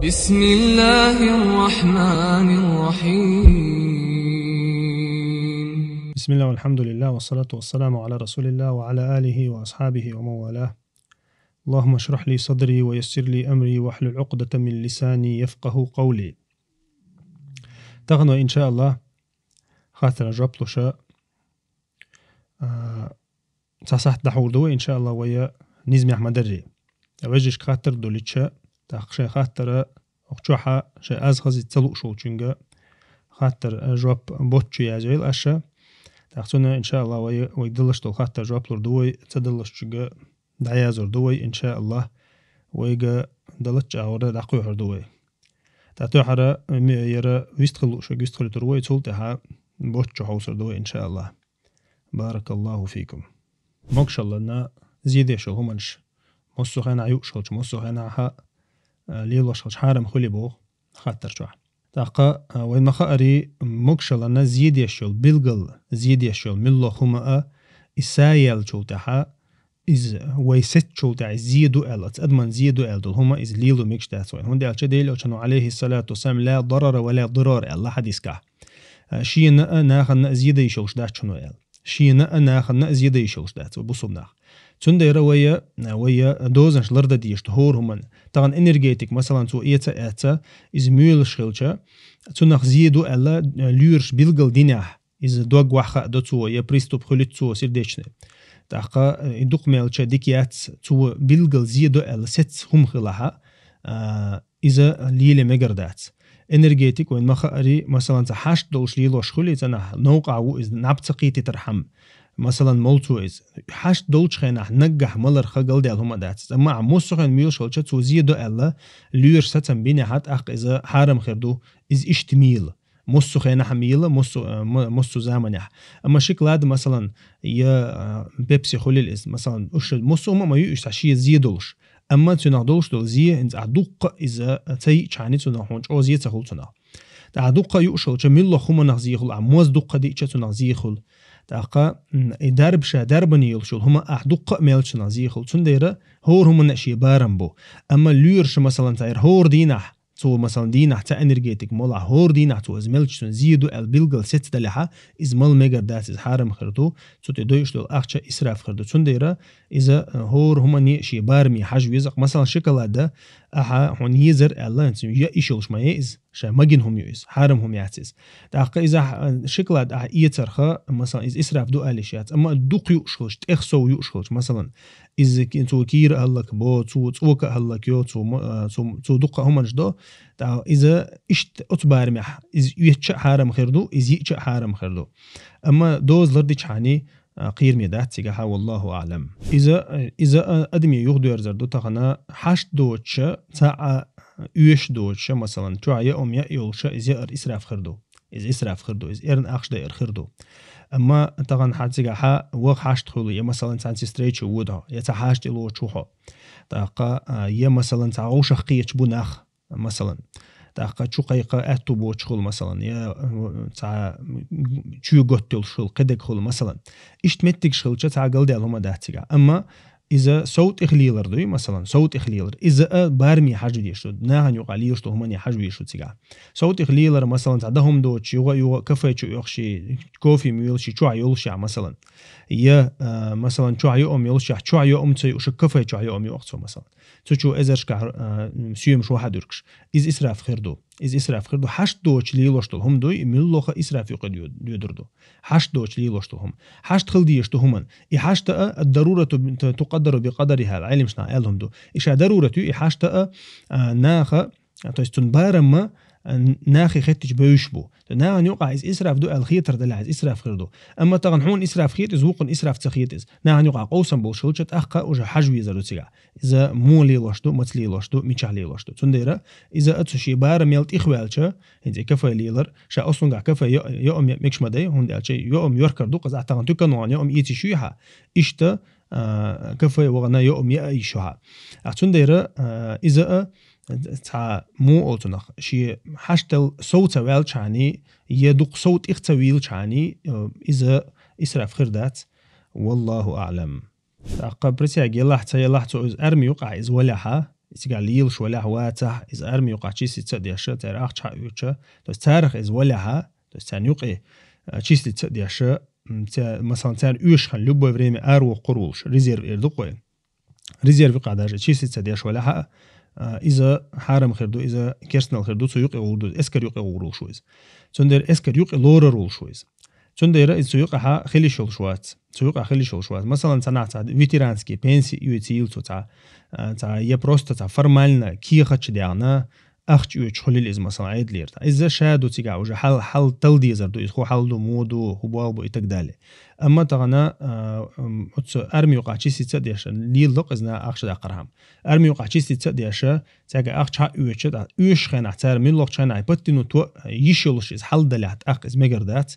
بسم الله الرحمن الرحيم. بسم الله والحمد لله والصلاة والسلام على رسول الله وعلى آله وأصحابه ومن والاه. اللهم اشرح لي صدري ويسر لي أمري واحلل عقدة من لساني يفقه قولي. تغنو إن شاء الله خاطر جبلو شاء تصحت دحور دو إن شاء الله ويا نزمي أحمد الري أوجش خاطر دولتشا تاخشي خاطر أخشوحا شيء أزغز يتسلق شو تشنجا خاطر جواب بوتشو يازيل أشا تاخسونا إن شاء الله ويدلش دول خاطر جواب لردوي تدلش تشنجا دعيازور دوي إن شاء الله ويجا دلتش أورا دقوي هردوي تاتو حرا يرى ويستخلو شو يستخلو تروي تولتها بوتشو حوصر دوي إن شاء الله. بارك الله فيكم. مكش الله نا زيدة شو همنش مصو خينا عيوق شلش مصو خينا ها ليلو شلش حارم خلي بو خاطر شو تاقا وين ما خاري مكش الله نا زيدة شو بلغل زيدة شو ملو خما إسايل شو تها إز ويست شو تها زيدو ألت أدمن زيدو ألت هما إز ليلو مكش تاسوين هون دي أشديل أشانو عليه الصلاة والسلام لا ضرر ولا ضرار الله حديث كه شيء ناخن زيدة يشلش ده شنو أل شيء ناخن زيدة يشلش ده بصوب ناخ تندير ويا دوزنش لرد ديش تهور همان طبعا انرجيتك مثلا تو ايتا از ميول شخلچا تنخ زيدو الا لورش بيلغل دينح از دوغ واخا دتو يا بريستوب خليتو سيرديشنه تاقا يدق ميلچا ديكيات تو بيلغل زيدو الا ست هم خلاها اذا ليله مغردات انرجيتك وين ما خاري مثلا تحاش دولش ليلوش خليتنا نوقعو از نبتقيتي ترحم مثلا مولتو إز حاش دولش خينا نجح ملر خجل ديال هما دات أما عموس خين ميل شلشة توزيدو ألا لير ستن بيني حت أخ إذا حرم خردو إز إشتميل موسو خينا حميلة موسو زمانه أما شكلاد مثلا يا بيبسي خليل إز مثلا وش موسو ما يوش عشية زيدولش أما تنادولش دول زي إنت عدوق إذا تي شعني تناهونش أو زي تخل تناه تعدوق يوشل جميل خما نغزيخل عموز دوق دي إيش نغزيخل تاقا دربشا دربني يلشل هما أحدق ميلش نازيخل تنديرا هور هما نشي بارمبو أما ليرش مثلا تاير هور دينح تو مثلا دينح تا انرجيتك مولا هور دينح تو ازملش زيدو البلغل ست دلحا ازمل ميجر دات از حرم خردو تو تدويش دول اخشا اسراف خردو تنديرا اذا هور هما نشي بارمي حج ويزق مثلا شوكولاته اها هون يزر الله انت يا ايشلش ما يز شا ماجن هم يز حرم هم يعتز تاقا اذا شوكولات يترخا مثلا از اسراف دو اليشات اما دوق يوشلش تخسو يوشلش مثلا إذا كنتو كير هلك بو توك هلك يو تو دقة هم جدا إذا إشت أتبارمح إذا يتش حرم خردو إذا يتش حرم خردو أما دوز لردش حاني قير ميدات سيجها والله أعلم إذا أدمي يغدو يرزردو تغنا حش دوتش تاع يوش دوتش مثلا توعية أم يأيولش إذا إسراف خردو إذا إسراف خردو إذا إرن أخش داير خردو أما طبعا حتجها وق حشت خلو يا مثلا تانسي ستريتش وودها يا تحاشت لو تشوها تاقا يا مثلا تعوش خقيتش بناخ مثلا تاقا تشقيقة أتو بوتشخل مثلا يا تاع تشو قتل شل قدك خل مثلا إيش تمتك شل تاع قلدي هما داتجا أما إذا صوت إخليلر دوي مثلا صوت إخليلر إذا بارمي حاجة ديشتو ناهن يقالي يشتو هماني حاجة ديشتو تيجا صوت إخليلر مثلا تعدهم دوتش يو كفاية شو يخشي كوفي ميلشي شو عيولشي مثلا يا مثلا شو عيوم يلشي شو عيوم تي وش كفاية شو عيوم يوقتو مثلا تشو إزرش سيوم شو حدركش إز إسراف خردو إز إسراف خردو حشت دوتش ليلوشتو هم دوي ملوخ إسراف يقد يدردو حشت دوتش ليلوشتو هم حشت خلديشتو همن إحشت الضرورة تقدر بقدرها العلم شنا قالهم دو إيش ضرورة إحشت ناخ تستن بارم ناخي ختش بيشبو ناخ يوقع إز إسراف دو الخيتر دلع إز إسراف خردو أما تغنحون إسراف خيت زوقن إسراف تخيت ناخ يوقع قوسا بولشلشت أخا وجه حجوي زرو تيجا إذا مو ليلوشتو متلي لوشتو ميشع ليلوشتو تنديرا إذا أتشي بارم يلت إخوالشا هندي كفاية ليلر شا أصلا قع كفاية يوم ميكش مداي هندي أشي يوم يوركر دو قز أعتقد تكنوان يوم يتي شويها إشتا كفاية وغنا يوم يأيشها تنديرا إذا تا مو أوتنخ شيء حشتل صوت والشاني يدق صوت اختويل شاني إذا إسراف خردات والله أعلم. قبرتي أجي الله حتى يلا حتى أرمي وقع إز ولها سيجال ليلش ولا هواتح إز أرمي يقع تشيسي تصديش تار أخ حق يوتش توس تارخ إز ولا توس تان يقع تشيسي تصديش مثلا تار يوش خن لبوا بريمي أرو قروش ريزيرف إردقوي ريزيرف قاعدة تشيسي تصديش ولا إذا حرم خردو إذا كيرسنال خردو سيقع وردو إسكر يقع وروشويز تندر إسكر يقع لورا روشويز تندر إذا سيقع خلي شلشوات سيقع خلي شلشوات مثلا صنعت فيترانسكي بنسي يوتيل تا يبروست تا فرمالنا كي خدش ديانا أخش يوتش خلي إز مثلا عيد لير إذا شادو تيجا وجه حل تلديزر دو إخو حل دو مودو هبوابو إتقدالي أما تغنا أرمي وقع تشيسي تصديش ليل لق إزنا أخش دا قرهم أرمي وقع تشيسي تصديش تيجا أخش حق يوتش يوش خين احتار من لق شين عيبتنو تو يشلش إز حل دلعت أخ إز مقردات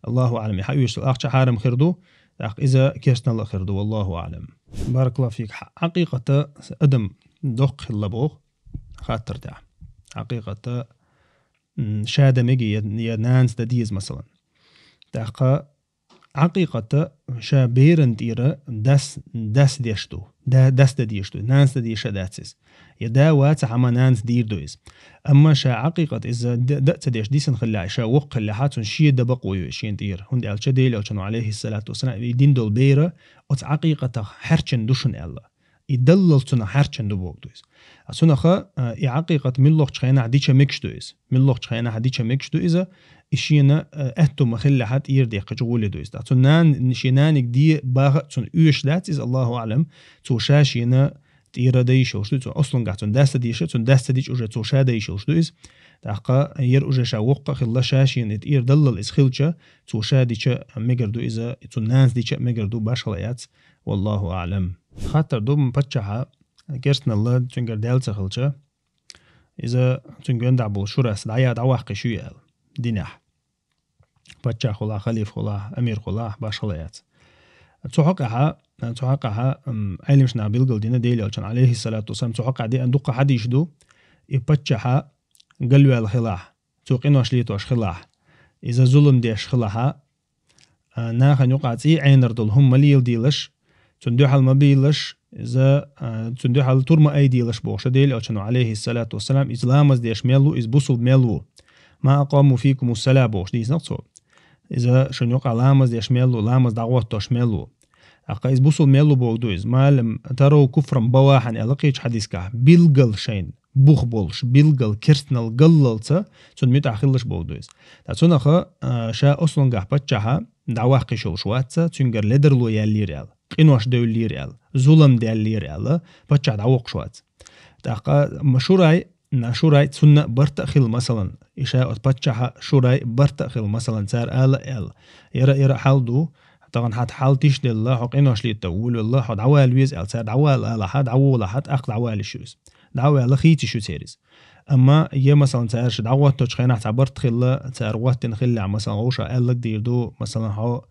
الله أعلم يحق يوش أخش حارم خردو إذا كيرسنا الله خردو والله أعلم. بارك الله فيك. حقيقة أدم دق اللبوغ خاطر دا حقيقة شادة ميجي يا نانس دديز مثلا داقا حقيقة شابيرن ديرا داس ديشتو داس ديشتو نانس ديشا داتسيس يدا وات عما نانس دير دويز أما شا حقيقة إذا دأت ديش ديسن خلاعي شا وق اللي حاتون شي دبقوي شين دير هندي ألشا ديل أو عليه الصلاة والسلام يدين دول بيرا أت حقيقة حرشن دوشن ألا يدلل تنا حرشن دبوغ دويز أسونا خا حقيقة من لوغ تخينا عديشا ميكش دويز من لوغ تخينا عديشا ميكش دويزا إشينا أهتو مخلي حات يردي قجولي دويز تنان نشينانك دي باغ تن أوش داتيز الله أعلم تو شاشينا تيرا دايشو شدو أصلا قاعتون داستا ديشو تن داستا ديش أجا تو شا دايشو شدويز تاقا ير أجا شا وقا خلا شاشين تير دلل إز خلجا تو شا ديشا مقردو إذا تن نانس ديشا مقردو باش خلايات والله أعلم خاطر دو مبتشحا كيرسنا الله تنقر دالتا خلجا إذا تنقر دعبو شراس دعيا دعواقي شوية ديناح بتشا خلا خليف خلا أمير خلا باش خلايات تحقها علمش نابيل قلدينا ديلي ألشان عليه الصلاة والسلام تحقها دي أندوق حد يشدو يبتشها قلوا الخلاح توقينو أشليتو أشخلاح إذا ظلم دي أشخلاها ناخن يقعتي عين ردل هم مليل ديلش تندوح المبيلش إذا تندوح الترم أي ديلش بوش ديلي ألشان عليه الصلاة والسلام إسلامز ديش ميلو إزبوصل ميلو ما أقاموا فيكم الصلاة بوش ديس نقصو إذا شن يقع لامز ديش ميلو لامز دعوات توش ميلو أقا إزبوصل ميلو بوغدويز ما لم تروا كفرا بواحن ألقيش حديثك بيلقل شين بوخ بولش بيلقل كرسنال قللتا تون ميت أخيلش بوغدويز تون أخا شا أصلا قح بتشها دعواه قشول شواتسا تنقر لدرلو يالي ريال قنواش دو اللي ريال ظلم دي اللي ريال بتشها دعوق شوات تاقا شوراي تسنة برتأخيل مثلا إشاء بتشها شوراي برتأخيل مثلا سار آل يرى حالدو طبعا حد حالتيش لله حق إنه شلي تقول والله حد عوال ويز سار عوال على حد عوال حد أخذ عوال شوز دعوة لخيتي شو سيريز أما يه مثلا سارش دعوة تشخينا تعبرت خلا سار وقت نخلع مثلا غوشة لك ديردو مثلا هو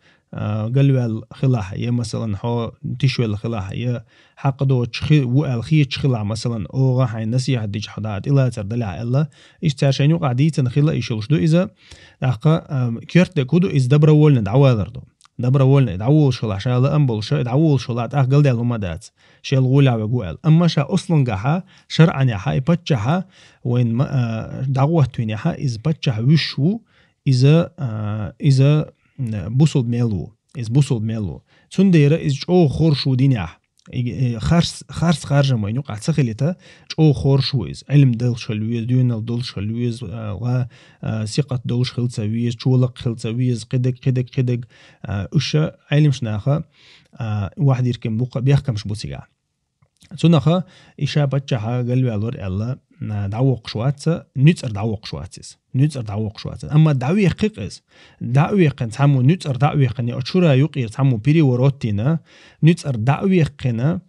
قالوا الخلاح يه مثلا هو تشوي الخلاح يه حقدو تشخي والخي تشخلع مثلا أو راح النسيح ديج حداد إلا تردلع إلا إيش تاشين يقع دي تنخلا يشوش دو إذا دقة كيرت دكودو إز دبر ولنا دعوة دردو دبر ولنا دعوة شخلع شال أمبل شا دعوة شخلع قال ده المدات شال غولع وجوال أما شا أصلا جها شرعا يحا يبتشها وين ما دعوة توينها إز بتشها وشو إذا بوصل ميلو إز بوصل ميلو سنديرة إز جو خورشو دينيح خارج ما ينوقع تسخلته جو خورشو إز علم دلش الويز ديون دلش الويز ثقة دلش خلص ويز شولق خلص ويز قدق وش علم شناخه واحد يركم بوقة بيحكمش بوسيجا سناخه إشابة جها قالوا علور الله دعوق شواتس نتر دعوق شواتس أما دعوي قيقز دعوي قن تحمو نتر دعوي قني أشورا يقير تحمو بيري وروتينا نتر دعوي قنا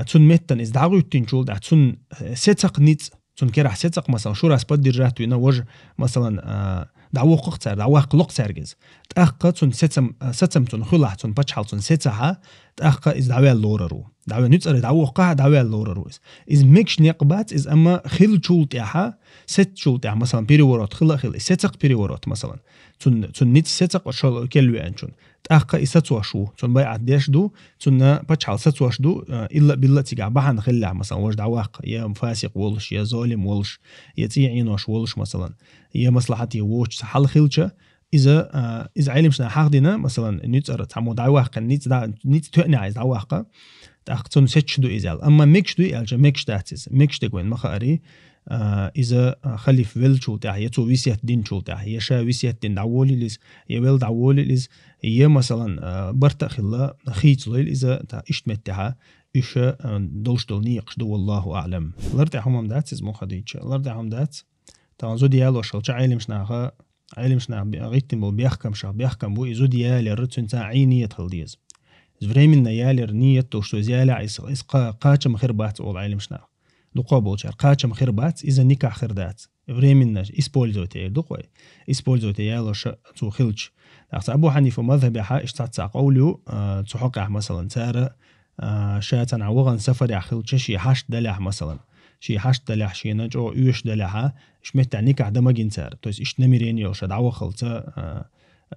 تون متن إز دعوي تنشول دع تون ستق نت تون كرح ستق مثلا شورا سبد درجات وينا وجه مثلا دعوق قصر دعوق لق سرجز تأخذ تون ستم تون خلاح تون بتشحل تون ستها تأخذ إز دعوي اللوررو دعوة نتسأل دعوة قاع دعوة اللورة رويس إذ مكش نقبات إذ أما خل شولت إحا ست شولت إحا مثلا بيري ورات خل ستق بيري ورات مثلا تون نت ستق وشال كلو أنشون تأخ إستوا شو تون بايع ديش دو تون بتشعل ستوا شدو إلا بالله تيجع بحن خلع مثلا وش دعواق يا فاسق ولش يا ظالم ولش يا تيعين وش ولش مثلا يا مصلحتي وش حل خلشة إذا علم شنا حقدنا مثلا نتسأل تعمو دعواق نت تؤني عايز دعواق تأخذون ستشدو إزال أما مكشدو إلجا مكش داتيز مكش تقوين مخاري إذا خليف ويل شو تاع يتو ويسيت دين شو تاع يشا ويسيت دين دعولي ليز يويل دعولي ليز يه مثلا برتا خلا خيط ليل إذا تا إشتمت تاعها إيش دولش دولنيقش دو والله أعلم لرد هم داتيز مخديتش لرد هم دات تانزو ديالو شلش علم شنا غيتم بو بيحكم بو إزو ديالي رتون تا عيني يدخل ديز زفريمنا يالر نية توشتو زيالة إسقا قاچم خربات أول علم شنا دقوا بولشار قاچم خربات إذا نكاح خردات فريمنا إسبولزوتي دقوا إسبولزوتي يالوش تو خلش أخت أبو حنيفة مذهب حا إشتات قولو تحقق مثلا تارة شاتن عوغن سفر يخلش شي حشت دلح مثلا شي حشت دلح شي نجو يوش دلحا إشمت نكاح دمجين تار تويس إش نميرين يوش دعوة خلطة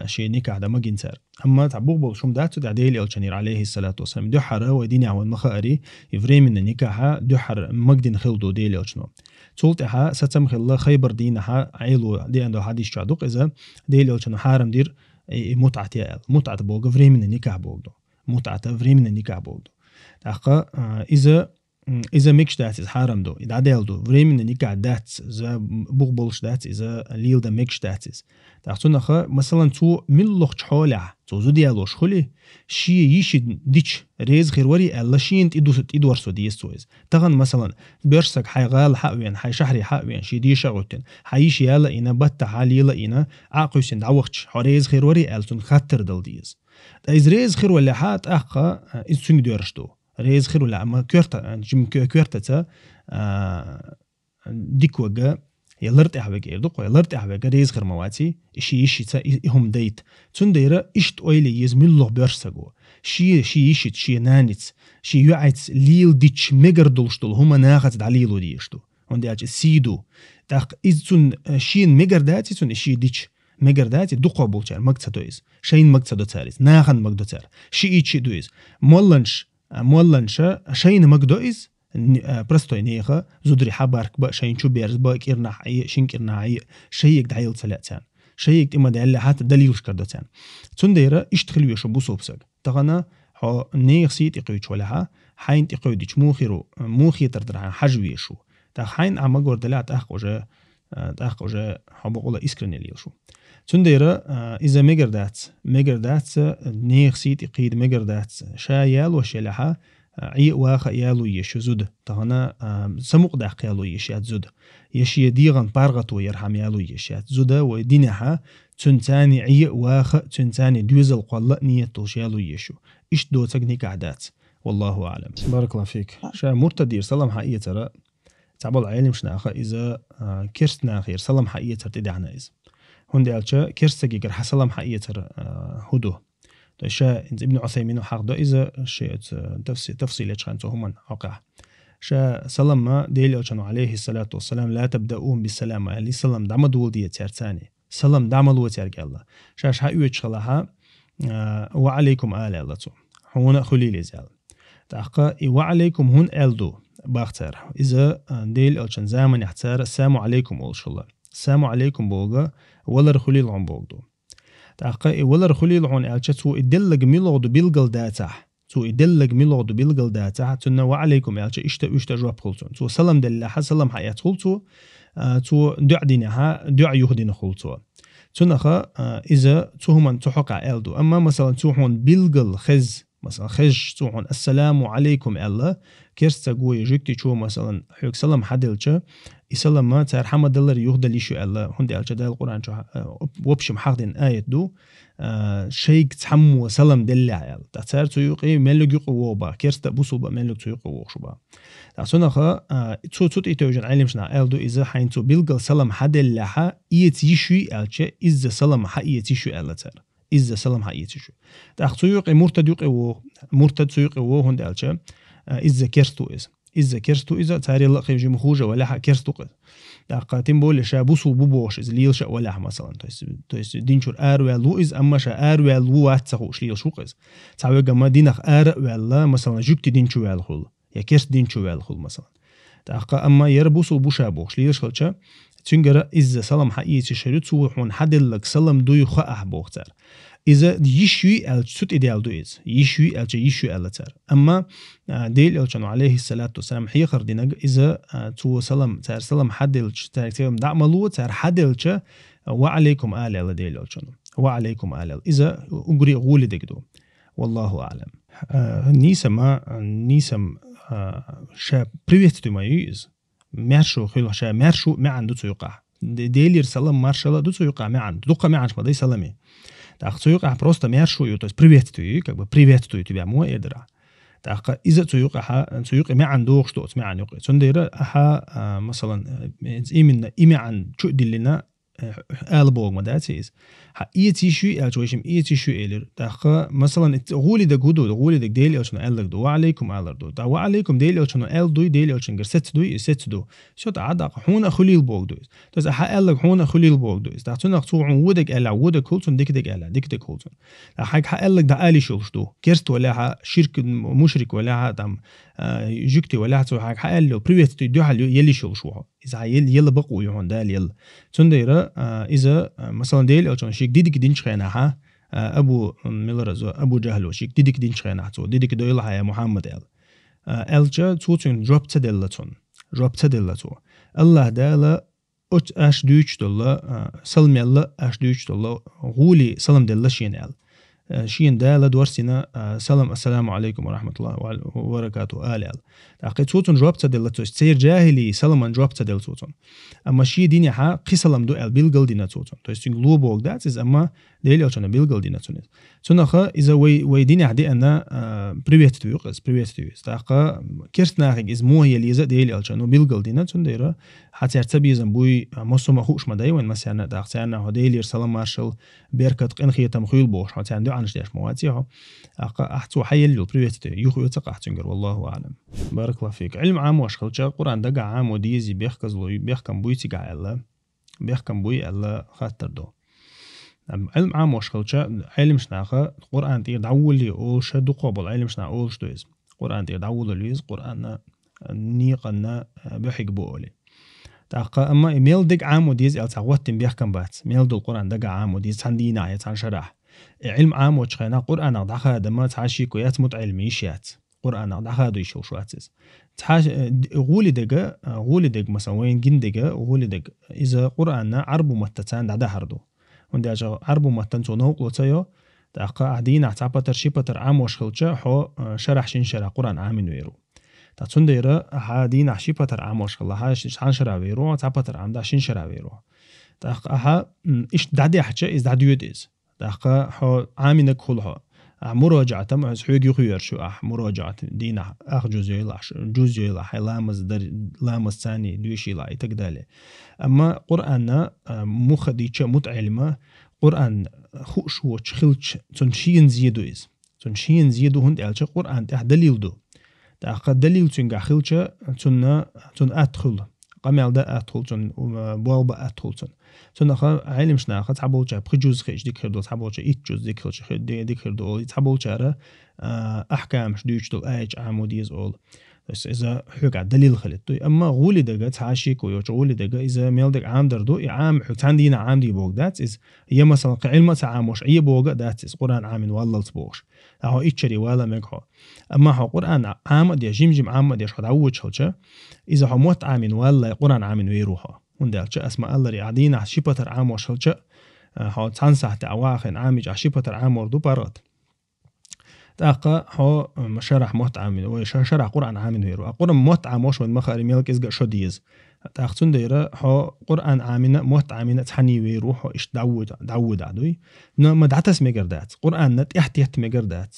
شيء نكاح ده ما جنسر أما تعبوق بول شوم داتو دعديل الشنير عليه الصلاة والسلام دحرة وديني عوان مخاري يفري من النكاح دحر مجدين خلدو ديل الشنو تولتها ستم خلا خيبر دينها عيلو دي عنده حديث شادوق إذا ديل الشنو حارم دير متعة يال متعة بوق فري من النكاح بوقدو متعة فري من النكاح بوقدو تحقا إذا ميكش دات حرام دو إذا عدل دو فريمن نيكا دات إذا بوغبولش دات إذا ليل دا ميكش داتس تأخذنا خا مثلا تو من لوخ حولع تو زوديالوش خلي شيء يشد ديش ريز خير وري الله شيء انت إدوار سوديس تويز تغن مثلا بيرسك حيغال حقوين حي شهري حقوين شي دي شغوتن حيش يالا إنا بتا حاليلا إنا عاقوسين دعوختش حريز خير وري ألتون خطر دل ديز إذا ريز خير ولا حات أخا إنسون ديرشتو ريز خير ولا أما كورتا جم كورتا ديك وجا يلرت أحبك إردق ويلرت أحبك ريز خير مواتي إشي تا هم ديت تنديرة إشت أويلي يزمل الله برسجو شي إشت شي نانيت شي يعيت ليل ديتش مجر دولشتول هما ناخذ عليلو ديشتو عندي أج سيدو تاق إذن شين مجر داتي تون إشي ديتش مجر داتي دقوا بولشار مقصدو إز شين مقصدو تاريس ناخذ مقدو تار شي إشي دويز مولنش شين مقدو إز برستوي نيخا زودري حبارك با شين شو بيرز با كيرنا حي شين كيرنا حي شيك دعيل سلاتان شيك إما دعيل حتى دليلش كردتان تنديرة إشتخلوا شو بوسوبسك تغنا ها نيخ سيت يقويش ولا حين تقوي ديش موخي تردرها حجوي شو تحين عم أقول دلعت أخوجة حبقولا إسكرني ليه شو تنديرة إذا مجردات نيخ سيت يقيد مجردات شايل وشلها عي واخ يالو يشو زود تغنا سموق داق يالو يشيات زود يشي ديغن بارغتو يرحم يالو يشيات زود ودينها تنتاني عي واخ تنتاني دوزل قلق نيتو يالو يشو إيش دو تكنيك عادات والله أعلم. بارك الله فيك. شا مرتدير سلام حقيقة ترى تعبال عالم شناخة إذا كرستنا خير سلام حقيقة ترى تدعنا إذا هندي ألشا كرستجي كر حسلام حقيقة ترى هدو شا ابن عثيمين وحق ده إذا شيء تفصيل يشخنته هم عقع شا سلام ما ديل ألشانو عليه الصلاة والسلام لا تبدأون بالسلام عليه سلام دعم دول دي ترتاني سلام دعم دول ترجع الله شاش حقيقة شغلها وعليكم آل الله تو هون خليل زال تحقق وعليكم هون ألدو باختر إذا ديل ألشان زمن يحتار السلام عليكم أول شاء الله السلام عليكم بوجا ولا رخليل عن بوجدو تحقق ولا رخليل عن ألشتو إدلج ميلود بالجل داتا تو إدلج ميلود بالجل داتا تنا وعليكم ألش إشتا جواب خلتون تو سلام دلها سلام حياة خلتو تو دع دينها دع يهدين خلتو تنخا إذا توهم تحقق ألدو أما مثلا توهم بالجل خز مثلا خج توحون السلام عليكم الله كرستا قوي جوكتي شو مثلا حيوك سلام حدلشا يسلم ما تار حمد الله يهدى ليشو الله هندي ألشا دا القرآن شو وبشم حقدين آية دو شيك تحمو سلام دلي عيال تار تيوقي ملوك يقووبا كرستا بوصوبا ملوك تيوقووش با تاسونخا توت إتوجن علمشنا ألدو إذا حين تو بيلقل سلام حدلها يتيشوي ألشا إذا سلام حيتيشو الله تار إذا سلام حقيقي شو تأخذ سيوق مرتد يقوى مرتد سيوق وهند ألشة إذا كرستو إذا كرستو إذا تاري الله خيجي مخوجة ولا حق كرستو قد قاتم بول شا بوسو بوبوش إذا ليل شا ولا مثلا تويس دينشور ويلو إذا أما شا ويلو واتسخوش ليل شو قز تعوي جما دينخ ولا مثلا جوكتي دينشو ويلخل يا كرست دينشو ويلخل مثلا أما يربوسو بوشا بوش ليل شلشا تنجر إذا سلام حقيقي شريط سوحون حدلك سلام دوي خا بوختر إذا يشوي الشت إديال دويز يشوي يشوي التر أما ديل الشنو عليه الصلاة والسلام حي خردنا إذا تو سلام تار سلام حدلش تار تيم دعملو تار حدلش وعليكم آل ديل الشنو وعليكم آل إذا أجري غول دكدو والله أعلم نيسم شا بريفيت ما يوز مارشو خيل شا مارشو ما عنده تيقع ديلير سلام مارشلا دو تيقع ما عنده دوقة ما عنده ما ده سلامي так цуюка просто мяршую, то есть приветствую, как бы приветствую тебя, мой эдра. Так إذا цуюка ما عنده что ما عنده. صنديرة أها مثلا إيمن عن شو دلنا ألبوغ مداتيز. إيتيشوي أجويشم إيتيشوي إلر. tak مثلا غولي ده جودو غولي ده ديلي أشون ألك دو وعليكم ألر دو. tak وعليكم ديلي أشون أل دوي ديلي أشون غير ست دو. شو تعدق حونا خليل بوغ دويز. تز أها ألك حونا خليل بوغ دويز. tak تون أخصو عودك ألا عودك كولتون ديك ألا ديك كولتون. tak حق ألك ده آلي شولش دو. كرست ولا شرك مشرك ولا دم جوكتي ولا تو حق ألو بريفيت دو حلو يلي شولش وها. إذا يلا بقوا يهون دال يلا. صنديرة إذا مثلا ديلي أشون شيك ديدك دين شخينها أبو ملرزو أبو جهلو شيك ديدك دين شخينها تو ديدك دويلها يا محمد ألجا توتون جوب تدلتون الله دالا أش دوش دلا سلم الله أش دوش دلا غولي سلم دلا شين دالا دورسنا سلام السلام عليكم ورحمة الله وبركاته آل أقي توتون جواب تدل تسير جاهلي سلام جواب تدل توتون أما شي ديني حا قسلم دو البيلغل دينا توتون تسين لوبوغ داتس أما ديلي أوتون بيلغل دينا تونس تونخا إذا وي ديني عدي أنا بريفيت تويقز تاقا كرسنا إز موهي ليزا ديلي أوتون بيلغل دينا تون ديرا حتى يرتبيزن بوي مصوم خوش مداي وين مثلا داقتنا هديلي سلام مارشال بيركت قنخية مخيل بوش حتى عنده عنش داش مواتيها أحتو حي اللي بريفيت يخو يتقع تنجر والله أعلم. بارك الله فيك. علم عام واشخلش قرآن دقع عام وديزي بيحكم بوي تقع الله بيحكم بوي الله خاطر دو. علم عام واشخلش علم شناخه قرآن تير دعولي أو شدو قبل علم شنا أول شدويز قرآن تير دعولي ليز قرآن نيقنا بيحق بولي. تاقا أما إيميل دق عام وديز التعوتن بيحكم بات ميل دو القرآن دق عام وديز تندينا عن شرح علم عام وشخينا قرآن أقدح دما تعشي كويات متعلميشيات قرآن أقدح دو يشوف شواتز تعش غولي دق مثلا وين جن دق غولي دق إذا قرآن عربو متتان ده هردو وندي أجا عربو متتان تونوق لطيو تاقا عدين اعتبر شيبتر عام وشخلشة حو شرح شين شرح قرآن عامين ويرو تاتسنديرة هادين عشي بتر عموش الله هاش عن شراويرو تعبتر عم داشين شراويرو تاق ها إيش دعدي حتى إز دعديود إز تاق ها عامينك كلها مراجعة تم حيج يخير شو مراجعة دينا جزء لا لامز در لامز ثاني دوشي لا يتقدله أما قرآن مخديشة متعلمة قرآن خوش وشخلش تنشين زيدو إز تنشين زيدو هند ألش قرآن تهدليل دو تأخذ دليل تنجح خلشة تن أدخل قمل ده أدخل تن بوالب أدخل تن أخذ علم شناخة تعبول شيء بخجوز خيش ديكر دو تعبول شيء إتجوز ديكر شيء ديكر دو تعبول شيء أحكام شديش دو أيج عموديز أول بس إذا حكى دليل خلت أما غولي دقة تعشيك ويوش غولي دقة إذا ميلدك عام دردو عام حكتان دينا عام دي بوق دات إز هي مثلا علم تعاموش أي بوق دات إز قرآن عامين والله تبوش أهو إتشري ولا مجهو أما هو قرآن عام دي جيم عام دي شخد عود شلشة إذا هو موت عامين ولا قرآن عامين ويروها وندالش اسماء الله ريعدين عشيبتر عام وشلشة هو تنصح تعواخن عامج عشيبتر عام وردو بارات تاقا هو شرح موت عامين وشرح قرآن عامين ويرو قرآن موت عاموش وين مخاري ميلك إزقا شديز تاقتون ديرا هو قرآن عامين موت عامين تحني ويرو هو إش دعود عدوي ما دعتس ميقردات قرآن نت إحتيت ميقردات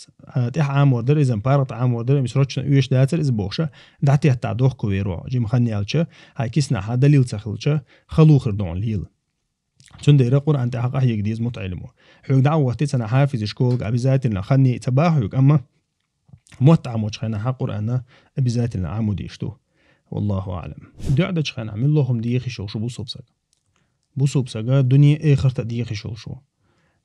تيح عام وردر إذن بارت عام وردر مسروتشنا ويش داتر إز بوخشة دعتيت تعدوخ ويرو جيم خاني ألشة هاي كيسنا ها دليل تخلشة خلوخر دون ليل تندير قرآن تحقق هيك ديز متعلمه حق دعوة تسنا حافظ شكول أبيزات إن خني تباهيك أما متعة خينا حق قرآن بذات العمود يشتو والله أعلم. دعدة خينا عمل لهم ديخي شو بوصوب سجا دنيا آخر تديخي شو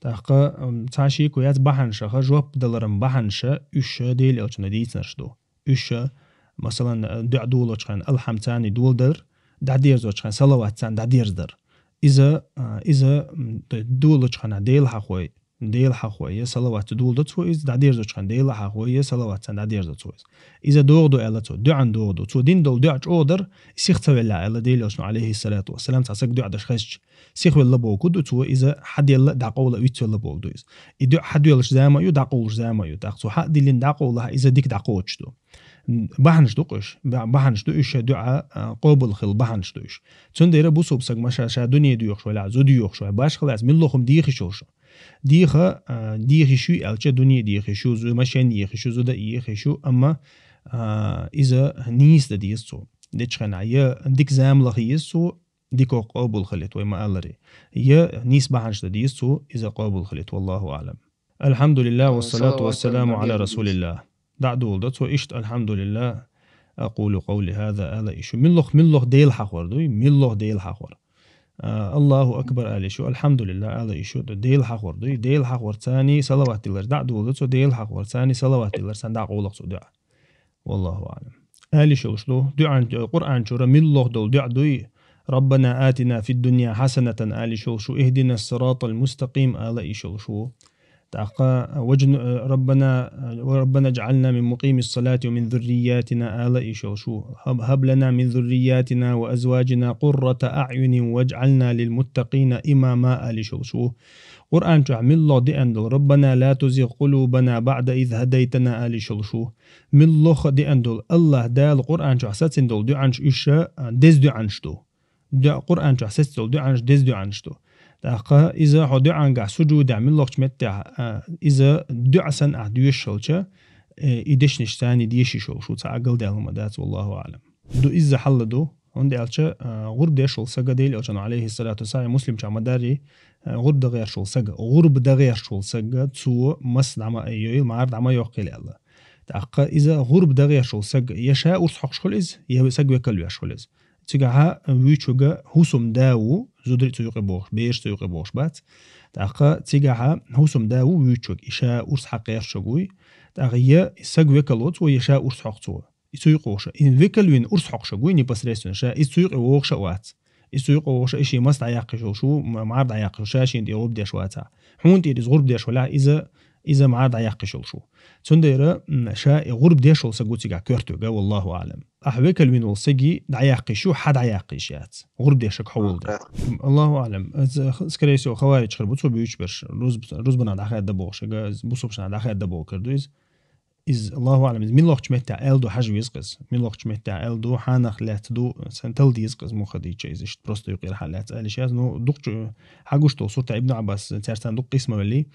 تحقا تعشي كويات بحنشة خجوب دلرم بحنشة إيش ديل أو تنديت نرشدو إيش مثلا دعدول خان الحم تاني دول در دعدير زوج خان صلوات تان دعدير در إذا دول خان ديل حقوي صلوات دول دتسو إذا دعدير زوج خان ديل حقوي صلوات تان دعدير دتسو إذا دو ألتو دعن دو تو دين دول دعج أودر سيخت ولا ألا ديل عليه الصلاة والسلام تعسك دعدش خش سيخ ولا بوكو تو إذا حد يلا دعقول ويت ولا بوكو إذا إذا حد يلش زاما يو دعقولش زاما يو تاخذ حد اللي دعقولها إذا ديك دعقوتش دو بحنش دوقش بحنش دوش دعاء قابل خل بحنش دوش چون دیره بوسوب سگ مشا شا دنیا دیوخ ولا عزو دیوخ شو باش خلاص من لهم دیخی شوش دیخی شو الچه دنیا دیخی شو زو مشان دیخی شو زو ده دیخی شو اما اذا نیست دیستو دیچ خنا یا دیک زام لخیستو دیکو قابل خلت و ما الری یا نیست بحنش دیستو اذا قابل خلت والله اعلم. الحمد لله والصلاة والسلام على رسول الله. دعدول دتو إشت الحمد لله أقول قولي هذا آلا إيشو من لخ ديل حقور دوي من لخ ديل حقور الله أكبر آلا إيشو الحمد لله آلا إيشو ديل حقور دوي ديل حقور تاني صلوات ديلر دعدول دتو ديل حقور تاني صلوات ديلر سندع قولك سو دعا والله أعلم. آلي شلشلو دعا قرآن شورا من لخ دول دعا دوي ربنا آتنا في الدنيا حسنة آلي شلشو اهدنا الصراط المستقيم آلا إيشلشو تاقا وجن ربنا اجعلنا من مقيم الصلاة ومن ذرياتنا آلاء شو هب لنا من ذرياتنا وأزواجنا قرة أعين واجعلنا للمتقين إماما آل شو قرآن تعمل الله دي أندل ربنا لا تزغ قلوبنا بعد إذ هديتنا آل شو من الله دي أندل الله دال قرآن تعسات اندل دي عنش إشا دز دي عنشتو قرآن تعسات دي عنش دز دي عنشتو تاقا إذا حدو عنقع سجود عمل لغش متع إذا دعسن أعدوش شلشة إيدش نشتاني ديشي شلشو تعقل دالهم دات والله أعلم. دو إذا حل دو عندي ألشة غرب دير شلسجة ديل أوشان عليه الصلاة والسلام مسلم شعب مداري غرب دغير شلسجة غرب دغير شلسجة تسوى مس دعما أيوه معارض دعما يوقيل الله. تاقا إذا غرب دغير شلسجة يشاء ورسحق شخلز يسجوا كلوا شخلز تيجا ويشوجا هوسم داو زودري تيوقي بوش بيش تيوقي بوش بات تاقا تيجا هوسم داو ويشوج إشاء ورس حقير شجوي تاقيا سجوا كلوت ويشاء ورس حق توا يسويقوش إن فيكلوين ورس حق شجوي نبص ريسون شاء يسويق ووش وات يسويق ووش إشي مست عياقي شو معرض عياقي شاشين دي غرب ديش واتا حون تيري غرب ديش ولا إذا معرض عياقي شو تندير شاء غرب ديش والسجوتي قا كرتوجا والله أعلم. أحويك الوين والسجي دعياقي شو حد عياقي شيات غرب ديشك حول ده الله أعلم. سكريسو خوارج خربوتو بيوش برش روز بنا دخل دبوش بوسوبش دخل دبو كردويز إز الله أعلم. من لوقت متى ألدو حاجة يزقز من لوقت متى ألدو حانخ لات دو سنتل دي يزقز مو خدي شيء بروستو يقير حالات أليشيات نو دق حاجوش تو صورة ابن عباس ترتان دق اسمه ولي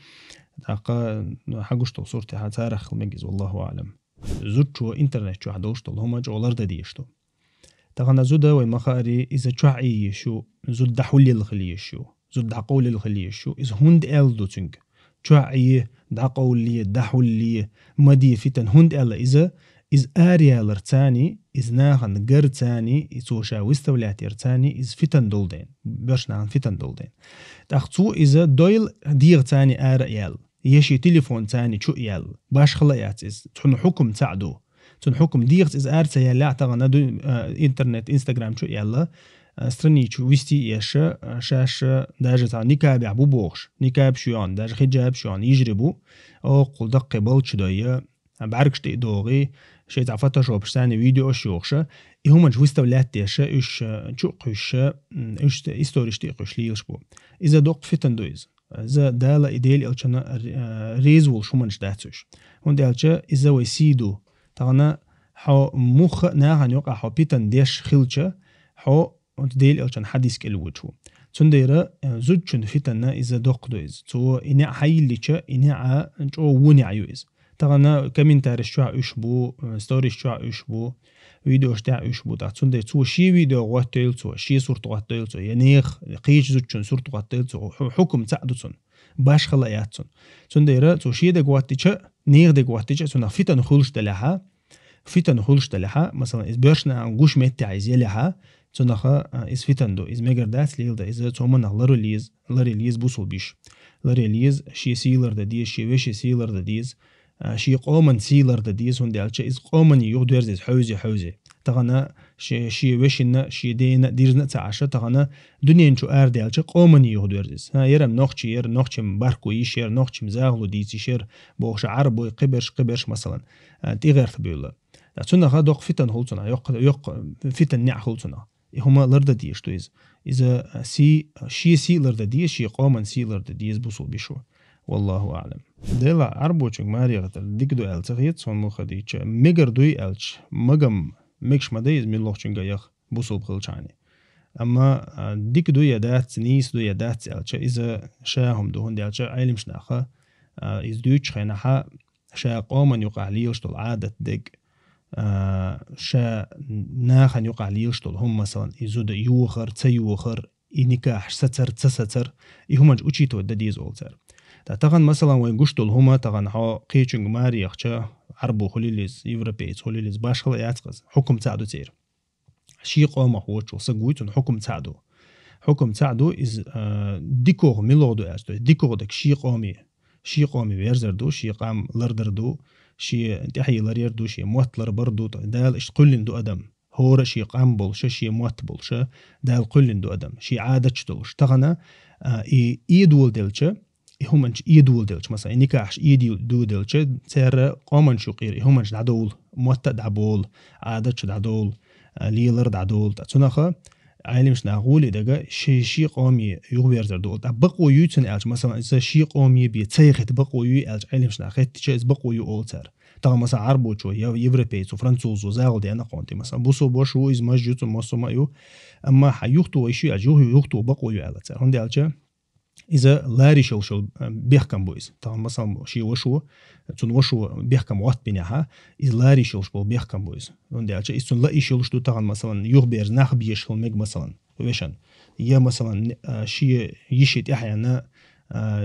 تاقا حاجوش تو صورة هتارخ المجز والله أعلم. زوجو إنترنت شو حدوش طول هما جولار دديشتو تغنى زودا ومخاري إذا شعي شو زود دحولي الخليه شو زود دعقول الخليه شو إذا هند ألدو تنك شعي دعقولي دحولي مدي فتن هند ألا إذا آريا لرتاني إذ ناخن قرتاني إذا شاوست ولاتي رتاني إذا فتن دولدين برش ناخن فتن دولدين تاختو إذا دويل دير تاني آريال يشي تليفون تاني شو يال باش خلايات إز تحن حكم تعدو تحن حكم ديغت إز آرتا يلا اعتغنا دو إنترنت إنستغرام شو يلا استرني شو ويستي يشا شاشة داجة نكاب يعبو بوغش نكاب شوان داجة خجاب شوان يجربو أو قل دقي بلش دايا بعركش تقدوغي شي تعفتا شو بشتاني فيديو شوخشا هما جوستا ولات يشا إش تشوقش إش إستوريش تيقش ليش بو إذا دوق فتن دويز إذا دالا إديل إلشنا ريزول شو منش داتش هون إلشا إذا ويسيدو تغنى حو مخ ناهن يوقع حو بيتن ديش خلشة حو ديل إلشان حديث كالوجهو تنديرا زوجن فتنا إذا دوق دويز تو إنع حيليشا إنع جو ونع يويز تغنى كمنتار شو إشبو ستوري شو إشبو فيديو شتاع إشبو تندير تو شي فيديو غوتيل تو شي صورة غوتيل تو ينيخ قيش زوجن صورة غوتيل تو حكم تعدتون باش خلاياتون تنديرا تو شي دغواتيشا نير ديك وقت تيجي سونا فتن خلش تلها فتن خلش تلها مثلا إز برشنا عنقوش مت عايز يلها سونا خا إز فتن دو إز مجر داس ليل ده إذا تومن لاري ليز بوصل بيش لاري ليز شي سيلر ده ديز شي وش سيلر ده ديز شي قومن سيلر ده ديز هون دالش إز قومن يقدر زي حوزي تغنا شي وشنا شي دينا ديرنا تعشى تغنا دنيا نشو دالش قومن يقدر زي ها يرم نوخش مباركو يشير نوخش مزاغلو ديز يشير بوخش عربو قبرش مثلا تيغير ثبيولا تسونا غا دوق فتن هولتنا يق فتن نع هولتنا هما لرد ديش تو إذا سي لرد ديش شي قومن سي لرد ديش بوصل بيشو والله أعلم ديلا عربو چونك ماري غتل ديك دو ألتغيت سون مخديش ميگر دوي ألش مغم ميكش مديز ملوخ چونك يخ بوصل بخلچاني أما ديك دو يدات نيس دو يدات ألش إذا شاهم دو هندي ألش عيلمش ناخا إذ دوش خيناها شا قومن يقع ليوشتل عادة ديك شا ناخن يقع ليوشتل هم مثلا إزود يوخر تيوخر إنكاح ستر إهمج أوشيتو دديز أولتر تغن مثلا وين قشتل هما تغن ها قيچنگ ماري يخشا عربو خليليز يوروبيز خليليز باشخل ياتقز حكم تعدو تير شي قوم هوچو سغويتون حكم تعدو إز ديكور ميلودو أستو ديكور دك شي قومي ويرزردو شي قام لردردو شي تحي لريردو شي موتلر بردو دال إش قلن دو أدم هورا شي قام بولشا شي موت بولشا دال قلن دو أدم شي عادة شتولش تغنا إيدول دلشا همانش إيدول دلش مثلا نكاحش إيدول دلش تير قومن شقير همانش دعدول موت دعبول عادة دعدول ليلر دعدول تسونخا عالمش نقول إذا شي قومي يغبر زردول بقوا يوتن ألش مثلا إذا شي قومي بيتسيخت بقوا ألش عالمش نخت تجاز بقوا أولتر طبعا مثلا عربو شو يا يوروبيز وفرنسوز وزاغل دي أنا قنتي مثلا بوسو بوشو إز مجيوت ومصوما يو أما حيوختو ويشي أجوه يوختو بقوا ألتر هندي ألش إذا لاري شو بيحكم بويز طبعا مثلا شي وشو بيحكم وقت بينها إذا لاري شو بيحكم بويز هندي ألش إذا لا يشيلش دو طبعا مثلا يغبر ناخ بيشل ميج مثلا ويشان يا مثلا شي يشيت أحيانا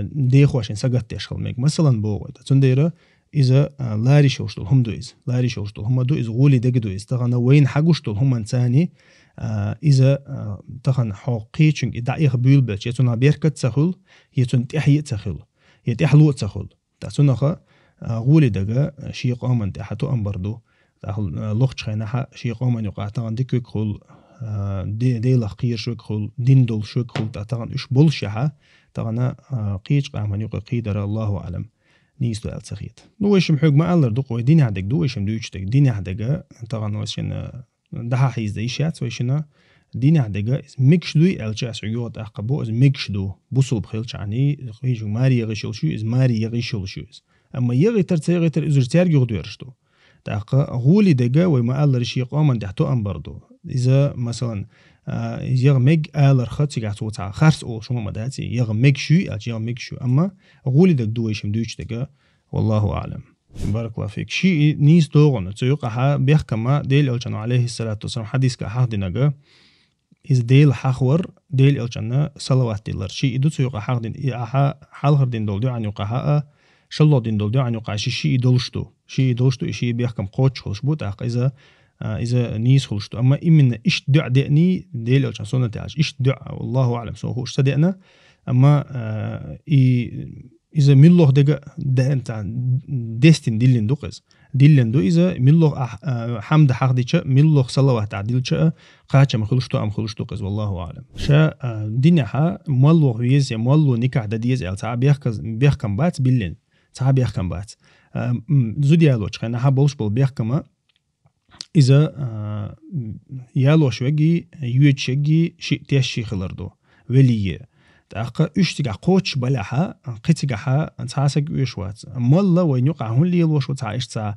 ديخو عشان سقط تشخل ميج مثلا بوغ تنديره إذا لاري شوشتل هم دويز لاري شوشتل هم دويز غولي دق دويز تغنا وين حقوشتل هم إنساني إذا تغن حقي چونك دعيق بيلبت يتونا بيركت تسخل يتون تحيي تسخل يتحلو تسخل تسونا خا غولي دقا شي قومن تحتو أمبردو لوخش خينها شي قومن يقع تغن ديكوك خل دي لخير شوك خل دين دول شوك خل تغن إش بولشها تغنا قيش قامن يقع قيدر الله أعلم نيستو ألتخيت دويش محوق ما ألر دقوي دين عدك دويش مدويشتك دين عدك تغن ويشن ده حيز ديشات ويشنا دين عدك ميكش دوي ألجاس عيوت أقبو إز ميكش دو بوصل بخيلش عني خيجو ماري يغيشل شو إز ماري يغيشل شو إز أما يغيتر إزر تارج يغدويرشتو تاقا غولي دقا وما ألر شي قومن دحتو أمبردو إذا مثلا يغمج آلر خط يقعدو تاع خرس أو شو ما داتي يغمج شو يغمج شو أما غولي دق دويش مدويش دقا والله أعلم بارك الله فيك شيء نيس دوغن تيوقع بيحكم ديل ألجنا عليه الصلاة والسلام حديث كحد نجا إز ديل حخور ديل ألجنا صلوات ديلر شيء إدو تيوقع حق دين حال خردين دول دو عن يوقع شلو دين دول دو عن يوقع شيء دولشتو شيء بيحكم قوتش خلش بوت إذا نيس خلشتو أما إمنا إيش دع دعني ديل ألجنا صنة تعش إيش دع والله أعلم سو هو إيش صدقنا أما إذا من الله دقة ده أنت دستين دلين دوقز دلين دو إذا من الله حمد حق ديشة من الله صلوات تعديل شة قاعدة ما خلشتو أم خلشتو قز والله أعلم شا دينها مالله ويز مالله نكاح دديز أل تعب بيحكم بات بلين تعب بيحكم بات زودي يالوش خنا حبولش بول بيحكم إذا يالوش وجي يوتشجي شيء تيشي خلردو وليه تأقى أشتقع قوتش بلعها قتقعها تحاسق ويشوات مالله وين يقع هون ليل وشو تعيش تا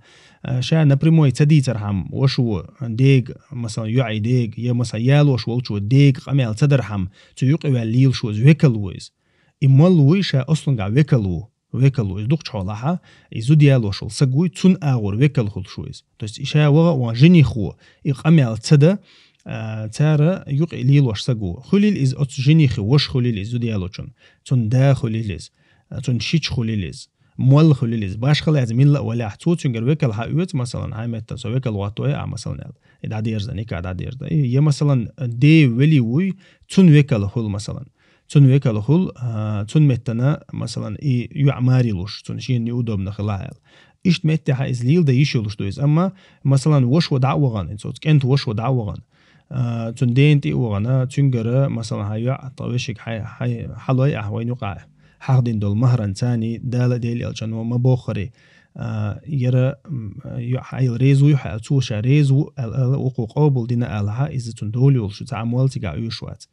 شا نبرموي تدي ترحم وشو ديق مثلا يعي ديق يا مثلا يالوش وشو ديق قميل تدرحم تيوقع ليل شو ويكلويز إمالوي شا أصلا قع ويكلو إزدوقش حولها إزود يالوش سقوي تون آغور ويكلو شويز توست إشا وغا وجني خو إقميل تدا تارا يق ليل وش سجو خليل إز أتجني خوش خليل إز ديالوشون تون دا خليل إز تون شيش خليل إز مول خليز باش خلاص من لا ولا حتوت شنجر وكل حاوت مثلا هاي متى سو وكل واتوي مثلا إذا ديرزني كذا ديرز هي مثلا دي ولي وي تون وكل خل مثلا تون وكل خل تون متنا مثلا يعماري لوش تون شيء يودم نخلاه إيش متى هايز ليل ده يشيلوش دويز أما مثلا وش ودعوغان إنسو كنت وش ودعوغان تون دينتي وغنا تنجرة مثلا هاي طويشك هاي حلوي أحوين يقع حاقدين دول مهران تاني دالة ديلي ألشان وما بوخري يرى هاي ريزو يحال توشا ريزو وقو قابل دينا ألها إذا تندولي ولشو تعمل تقع يشوات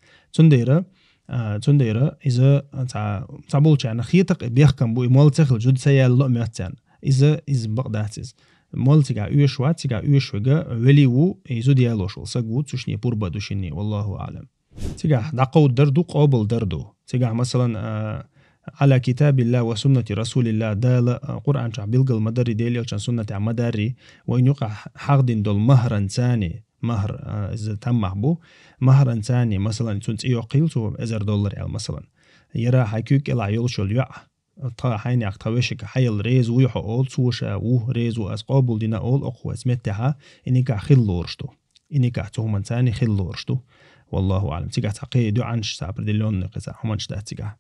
تنديرة إذا تعبولش أنا خيطك بيحكم بو إمال تخل جد سيال لأمتان إذا بقداتيز مال تجا يشوات تجا يشوجا وليو إذا ديالوش وسجود تشني بربا دوشني والله أعلم تجا دقو دردو قابل دردو تجا مثلا على كتاب الله وسنة رسول الله دال قرآن شع بيلقى المدري ديلي وشان سنة مدري وإن يقع حقدين دول مهرا ثاني مهر إذا تم محبو مهرا ثاني مثلا تنت يقيل تو $10 مثلا يرى حكيك إلى يلشل يع تا حين يختويشك حيل ريز ويحو أول سوشا وه ريز وأسقابل دينا أول أقوى اسمتها إنك خلورشتو إنك تهمن ثاني خلورشتو والله أعلم تيجا تقي دو عنش سابر دلون نقص همنش ده تيجا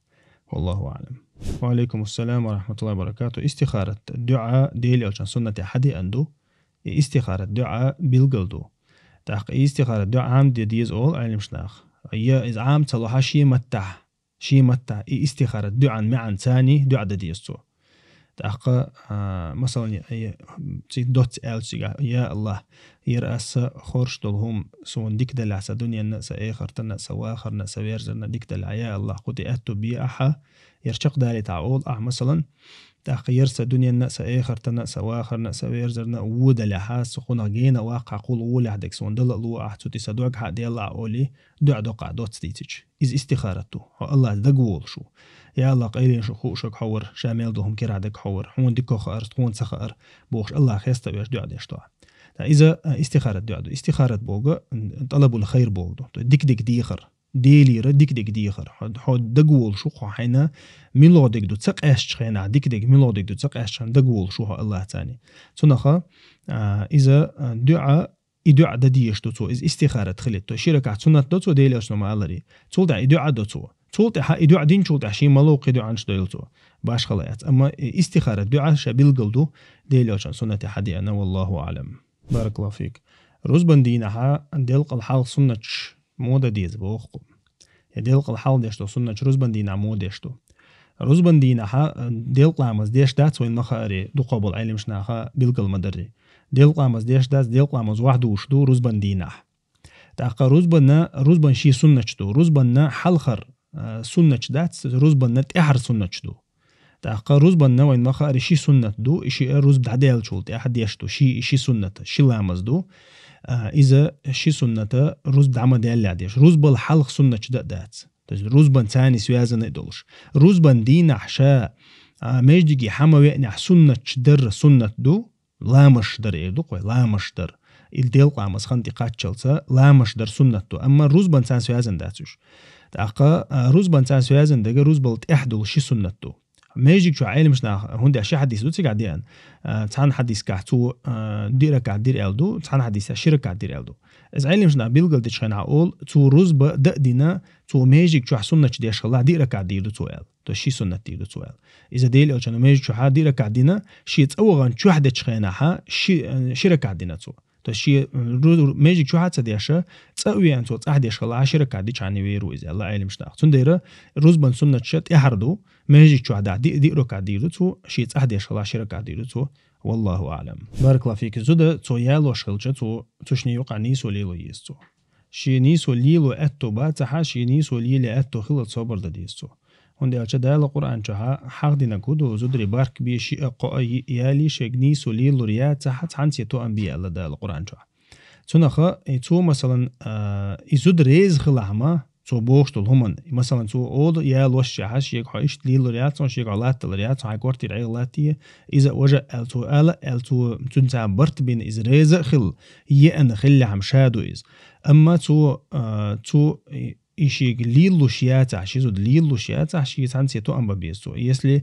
والله أعلم. وعليكم السلام ورحمة الله وبركاته. استخارة الدعاء ديلي عشان سنة حدي عنده استخارة الدعاء بالقلدو تحق استخارة الدعاء عام ديز أول علم شناخ هي إذا عام تصلحها شيء متى استخارة الدعاء معا ثاني دعاء ديزتو تحق مثلا دوت يا الله يرأس خورش دلهم سون ديك دل عسى دنيا الناس آخر تناس واخر ناس ويرزرنا ديك دل يا الله قد أتو بي أحا يرشق دالي تعول مثلا تحق يرسى دنيا الناس آخر تناس واخر ناس ويرزرنا وود لحاس خنا جينا واقع قول أول عندك سون دل لو أحتو تصدق حد يلا أولي دع دقع دوت ستيتج إز استخارته الله دقول شو يا الله قايلين شو شك حور شامل دهم كرادك حور هون ديكو خار تكون سخر بوخ الله خيست بيش دعاء دشتوا إذا استخارة دعاء استخارة بوجا طلبوا الخير بوجا ديك ديخر ديلي رديك ديخر حد دقول شو حينا ميلودك دو تسق أشش خينا ديك ميلودك دو تسق أشش دقول شو الله تاني تناخا إذا دعاء إدعاء دديش دوتو إز استخارة خلت تو شركة سنة دوتو ديلي أشنو ما الله ري تول دع إدعاء دوتو تول دع إدعاء دين تول دع شيء ملوك إدعاء عنش ديلتو باش خلاص أما استخارة دعاء شبيل قلدو ديلي أشان سنة حدي أنا والله أعلم. بارك الله فيك. روزبن دينها دلق الحال سنة مودا ديز بوخكم دلق الحال ديشتو سنة روزبن دينها موديشتو روزبن دينها دلق لامز ديش دات وين مخاري دو قبل علم شناها بلقل مدري دلق لامز ديش دات دلق لامز واحد وشدو روزبن دينها تاقا روزبن شي سنة شدو روزبن حلخر سنة دات روزبن تأحر سنة شدو تاقا روزبن وين مخاري شي سنة دو إشي روز بدعديل شولت أحد يشتو شي سنة شي لامز دو إذا شي سنة روز بدعما ديال عديش روز بالحلق سنة دات روز بن ثاني سوازن يدولش روز بن دين حشاء مجدي حما ويعني سنة در سنة دو لا مشدر إيدو قوي لا مشدر الديل قامس خنتي قاتشلسا لا مشدر سنة دو أما روز بن ثاني سوازن داتوش تاقا روز بن ثاني سوازن دقا روز بلت إحدول شي سنة دو ماجيك شو عالم شنا هندي أشياء حديث دو تيجي عديان تحن حديث كعتو ديرك عدير ألدو تحن حديث شركة عدير ألدو إذا عالم شنا بيلقل تشخن عقول تو روز بدأدينا تو ماجيك شو حسنة شديش خلا ديرك عدير دو تو أل تو شي سنة دير دو تو أل إذا ديل أو شنو ماجيك شو حديرك عدينا شيء تأوغن شو حدا تشخن ح شركة عدينا تو تشي ماجيك شو حتى ديشة تسوي أن تو تأحديش خلا شركة عديش عني ويرو إذا الله عالم شنا تنديره روز بن سنة شت يحردو ماجيك شو عدا دي ركع ديرو تو شيء تأحديش خلا شركة ديرو تو والله أعلم. بارك الله فيك. زود تو يالو شغلة تو تشني يقع نيسو ليلو يستو شي نيسو ليلو أتو باتها شي نيسو ليلو أتو خلط صبر ديستو هندي أشد دال القرآن جها حق دينا كودو زود ربارك بيشي قاي يالي شجنيسو ليلو ريات حت عنسي تو أنبياء الله دال القرآن جها تناخا تو مثلا يزود ريز خلعما تو بوشتل همن مثلا تو أول يالوش شحش يك حيش ليلو ريات صن شيك علات الريات هاي قرتي العيلاتية إذا وجه التو التو تنتع برت بين إذا ريز خل ين خل عم شادو إذ أما تو إشي ليلو شياتا شيزود ليلو شياتا شي سانسيتو أم ببيسو يسلي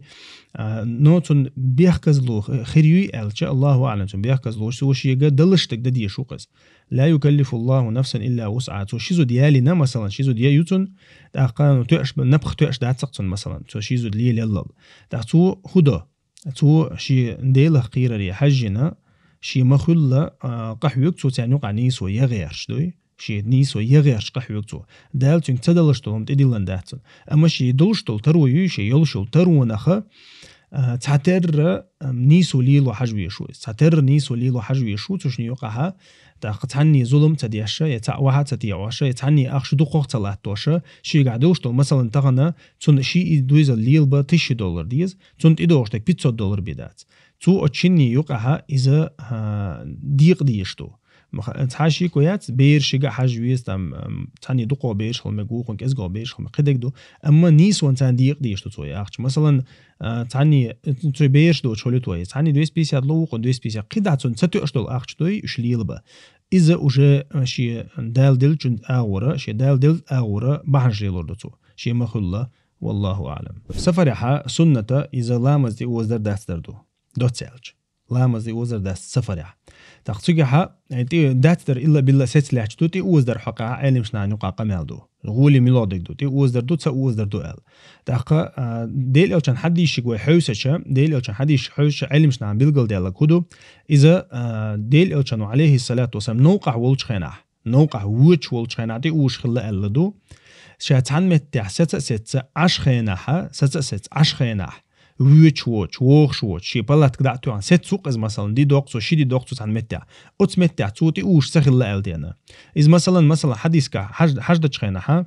نوتون بيحكزلو خيريو ألشا الله أعلم تون بيحكزلو شو شي دلشتك ددي شوقز لا يكلف الله نفسا إلا وسعها تو شيزود يالينا مثلا شيزود يوتون تاقان توش نبخ توش داتسقتون مثلا تو شيزود ليل يلل تاعتو خدا تو شي ديله قيرري حجنا شي مخل قحوك تو تعنو قانيس ويغيرش دوي شي نيس ويغيرش قحوك تو دال تون تدلشتلهم تديلن داتن اما شي دلشتل تروي شي يلشل ترونخه تعتر نيسو ليلو حجوي شو تعتر نيسو ليلو حجوي شو تشني يقعها تعني ظلم تديشة يتعوها تديعوشة يتعني أخش دو قوة تلاتوشة شي قاعدوشتو مثلا تغنى تون شي دويز الليل با $10 ديز تون إدوشتك $500 بيدات تو أتشني يقعها إذا ديق ديشتو تحاشي كويات بير شيء حاجويس تام تاني دقوا بيرش خل مجوقن كإزجا بيرش خل مقدك دو أما نيس وان تان ديق ديش توي أخش مثلا تاني توي بيرش دو شولي توي تاني دويس بيسي أدلوق دويس بيسي قدعة تون ستو أشتول أخش توي شليل با إذا وجه شيء دال دل جند أورا شيء دال دل أورا بحنجي لورد تو شيء مخلة والله أعلم سفرها سنة إذا لامز دي وزر داس دردو دوت سالج لامز دي وزر داس سفرها تقصيها يعني داتر إلا بالله ستلعش دوتي وزر حقها علمش نعنو قاقا مالدو غولي ميلودك دوتي وزر دو تسا وزر دو ال تاقا ديل أو كان حد يشيقوي حوسة ديل أو كان حد يشيقوي علمش نعن بلغل ديالك كودو إذا ديل أو كانوا عليه الصلاة والسلام نوقع ولش خيناح نوقع ووش ولش خيناح دي وش خلا ألدو شاتعن متع ستة عش خيناحا ستة عش خيناح ويتش ووخ شي بلات كدا تو عن ست سوق از مثلا دي دوقسو شي دي دوقسو عن متع اوت متع توتي اوش سخل لا الدينا از مثلا حديث كا حجد تشخينها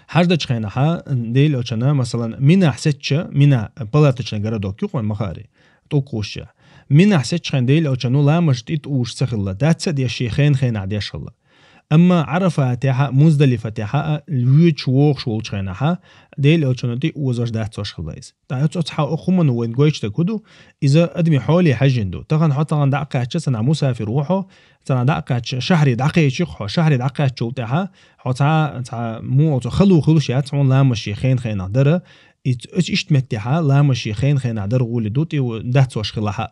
حجد تشخينها ديل اوچنا مثلا منا حسچ منا بلات تشن غرا دوكيو قون مخاري توقوش منا حسچ خين ديل اوچنو لا مشتيت اوش سخل لا داتس دي شيخين خين عديش الله أما عرفة تاعها مزدلفة تاعها الويتش ووخ شول شينها ديل أو شنودي وزاج دات وش خلاص تعرف تصحى أخومن وين جويش تكودو إذا أدمي حولي حجندو تغن حتى عن دقة سنة مسافر روحه سنة دقة شهر دقة يشيخه شهر دقة شو تاعها حتى مو خلو شيات عن لا مشي خين عدرة إيش متاعها لا مشي خين عدرة ولدوتي ودات وش خلاها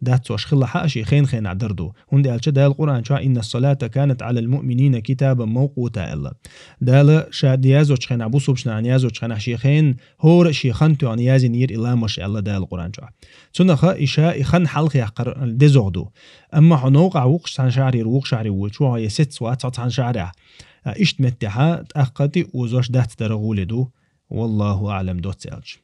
دات وش خلها شي خين عدردو هندي ألش دال القرآن شا إن الصلاة كانت على المؤمنين كتابا موقوتا إلا دال شا ديازو خين عبوسو بشنا عن يازو خين شي خين هور شي خنتو عن يازي نير إلا مش إلا دال القرآن شا سنخا إشاء خن حلق يحقر دزغدو أما حنوقع وقش عن شعري روق شعري وشو هي ست سوات عن شعرها إشت متها تأقتي وزوش دات درغولدو والله أعلم دوت سألش